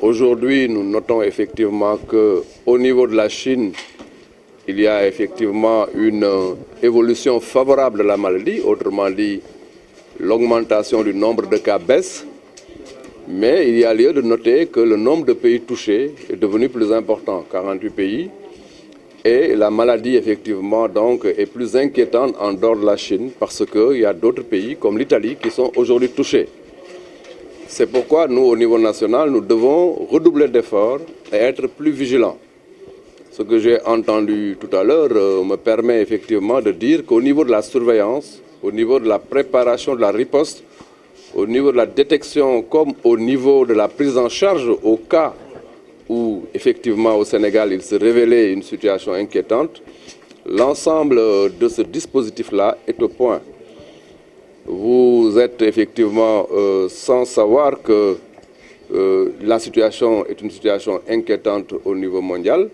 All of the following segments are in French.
Aujourd'hui, nous notons effectivement qu'au niveau de la Chine, il y a effectivement une évolution favorable de la maladie, autrement dit, l'augmentation du nombre de cas baisse, mais il y a lieu de noter que le nombre de pays touchés est devenu plus important, 48 pays, et la maladie effectivement donc est plus inquiétante en dehors de la Chine parce qu'il y a d'autres pays comme l'Italie qui sont aujourd'hui touchés. C'est pourquoi nous, au niveau national, nous devons redoubler d'efforts et être plus vigilants. Ce que j'ai entendu tout à l'heure me permet effectivement de dire qu'au niveau de la surveillance, au niveau de la préparation de la riposte, au niveau de la détection comme au niveau de la prise en charge au cas où effectivement au Sénégal il se révélait une situation inquiétante, l'ensemble de ce dispositif-là est au point. Vous êtes effectivement sans savoir que la situation est une situation inquiétante au niveau mondial.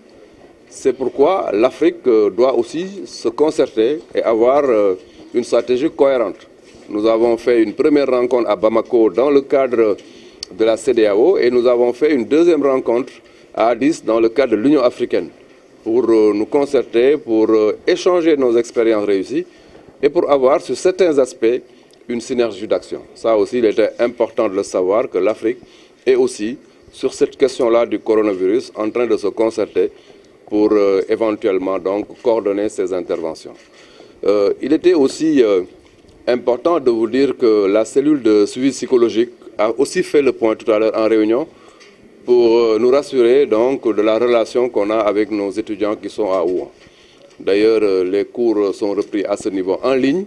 C'est pourquoi l'Afrique doit aussi se concerter et avoir une stratégie cohérente. Nous avons fait une première rencontre à Bamako dans le cadre de la CEDEAO et nous avons fait une deuxième rencontre à Addis dans le cadre de l'Union africaine pour nous concerter, pour échanger nos expériences réussies et pour avoir sur certains aspects une synergie d'action. Ça aussi, il était important de le savoir que l'Afrique est aussi sur cette question-là du coronavirus en train de se concerter pour éventuellement donc coordonner ses interventions. Il était aussi important de vous dire que la cellule de suivi psychologique a aussi fait le point tout à l'heure en réunion pour nous rassurer donc de la relation qu'on a avec nos étudiants qui sont à Wuhan. D'ailleurs, les cours sont repris à ce niveau en ligne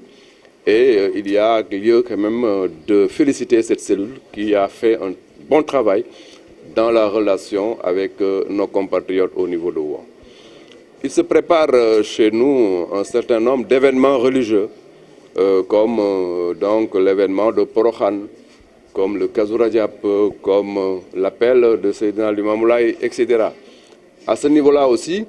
et il y a lieu quand même de féliciter cette cellule qui a fait un bon travail dans la relation avec nos compatriotes au niveau de Wuhan. Il se prépare chez nous un certain nombre d'événements religieux, comme donc l'événement de Porokhan, comme le Kazurajap, comme l'appel de Seydina Limamoulaye, etc. À ce niveau-là aussi,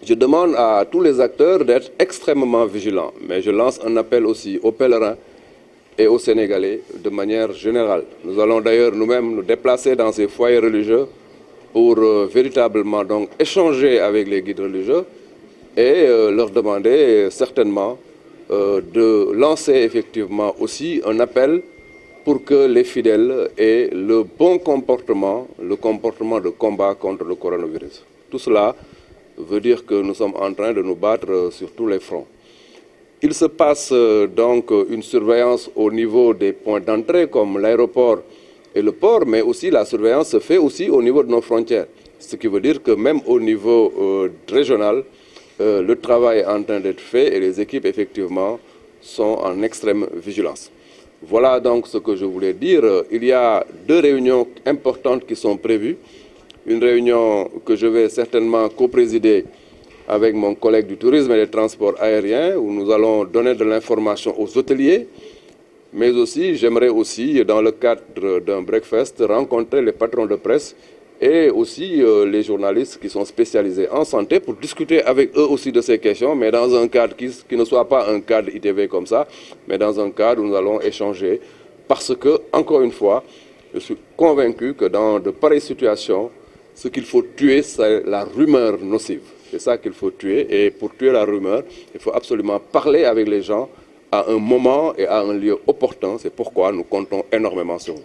je demande à tous les acteurs d'être extrêmement vigilants, mais je lance un appel aussi aux pèlerins et aux Sénégalais de manière générale. Nous allons d'ailleurs nous-mêmes nous déplacer dans ces foyers religieux pour véritablement donc échanger avec les guides religieux et leur demander certainement de lancer effectivement aussi un appel pour que les fidèles aient le bon comportement, le comportement de combat contre le coronavirus. Tout cela veut dire que nous sommes en train de nous battre sur tous les fronts. Il se passe donc une surveillance au niveau des points d'entrée comme l'aéroport et le port, mais aussi la surveillance se fait aussi au niveau de nos frontières. Ce qui veut dire que même au niveau régional, le travail est en train d'être fait et les équipes effectivement sont en extrême vigilance. Voilà donc ce que je voulais dire. Il y a deux réunions importantes qui sont prévues. Une réunion que je vais certainement co-présider avec mon collègue du tourisme et des transports aériens, où nous allons donner de l'information aux hôteliers, mais aussi, j'aimerais aussi, dans le cadre d'un breakfast, rencontrer les patrons de presse et aussi les journalistes qui sont spécialisés en santé pour discuter avec eux aussi de ces questions, mais dans un cadre qui ne soit pas un cadre ITV comme ça, mais dans un cadre où nous allons échanger. Parce que, encore une fois, je suis convaincu que dans de pareilles situations, ce qu'il faut tuer, c'est la rumeur nocive. C'est ça qu'il faut tuer. Et pour tuer la rumeur, il faut absolument parler avec les gens à un moment et à un lieu opportun. C'est pourquoi nous comptons énormément sur vous.